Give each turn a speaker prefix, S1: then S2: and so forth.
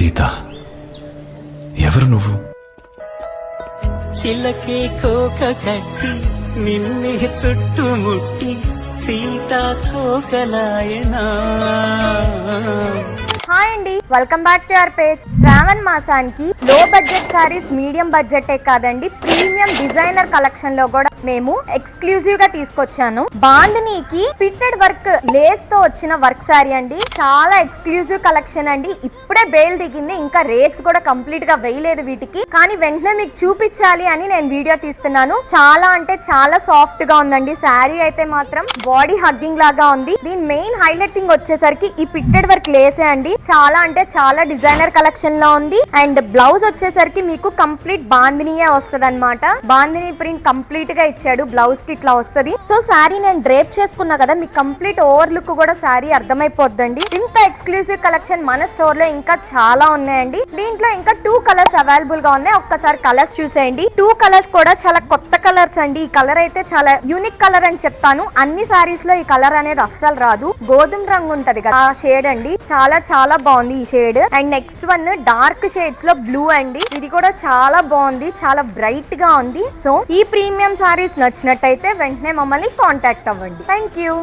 S1: సీత, ఎవరు నువ్వు?
S2: చిలకే కోక కట్టి నిన్నే చుట్టుముట్టి సీతాకోకలాయనా.
S3: హాయ్ అండి, welcome back to our page. Shravan మాసానికి లో బడ్జెట్ సారీస్, మీడియం బడ్జెటే కాదండి, ప్రీమియం డిజైనర్ కలెక్షన్ లో కూడా మేము ఎక్స్క్లూజివ్ గా తీసుకొచ్చాను. బాందినీకి ఫిట్టెడ్ వర్క్ లేస్ తో వచ్చిన వర్క్ సారీ అండి. చాలా ఎక్స్క్లూజివ్ కలెక్షన్ అండి. ఇప్పుడే బేల్ దిగింది, ఇంకా రేట్స్ కూడా కంప్లీట్ గా వేయలేదు వీటికి, కానీ వెంటనే మీకు చూపించాలి అని నేను వీడియో తీస్తున్నాను. చాలా అంటే చాలా సాఫ్ట్ గా ఉందండి శారీ అయితే మాత్రం. బాడీ హగ్గింగ్ లాగా ఉంది. దీని మెయిన్ హైలైటింగ్ వచ్చేసరికి ఈ ఫిట్టెడ్ వర్క్ లేసే అండి. చాలా అంటే చాలా డిజైనర్ కలెక్షన్ లో ఉంది. అండ్ బ్లౌజ్ వచ్చేసరికి మీకు కంప్లీట్ బాందినీయే వస్తుంది అనమాట. బాందినీ ప్రింట్ కంప్లీట్ గా ఇచ్చాడు. బ్లౌజ్ కి ఇట్లా వస్తుంది. సో శారీ నేను డ్రేప్ చేసుకున్నా కదా, మీకు కంప్లీట్ ఓవర్ లుక్ కూడా శారీ అర్థమైపోద్దండి. ఇంత ఎక్స్క్లూజివ్ కలెక్షన్ మన స్టోర్ లో ఇంకా చాలా ఉన్నాయండి. దీంట్లో ఇంకా 2 కలర్స్ అవైలబుల్ గా ఉన్నాయి. ఒక్కసారి కలర్స్ చూసేయండి. 2 కలర్స్ కూడా చాలా కొత్త కలర్స్ అండి. ఈ కలర్ అయితే చాలా యూనిక్ కలర్ అని చెప్తాను. అన్ని సారీస్ లో ఈ కలర్ అనేది అస్సలు రాదు. గోధుమ రంగు ఉంటది కదా, ఆ షేడ్ అండి. చాలా చాలా బాగుంది ఈ shade. And next one dark shades లో బ్లూ అండి. ఇది కూడా చాలా బాగుంది, చాలా బ్రైట్ గా ఉంది. సో ఈ ప్రీమియం సారీస్ నచ్చినట్టయితే వెంటనే మమ్మల్ని కాంటాక్ట్ అవ్వండి. Thank you.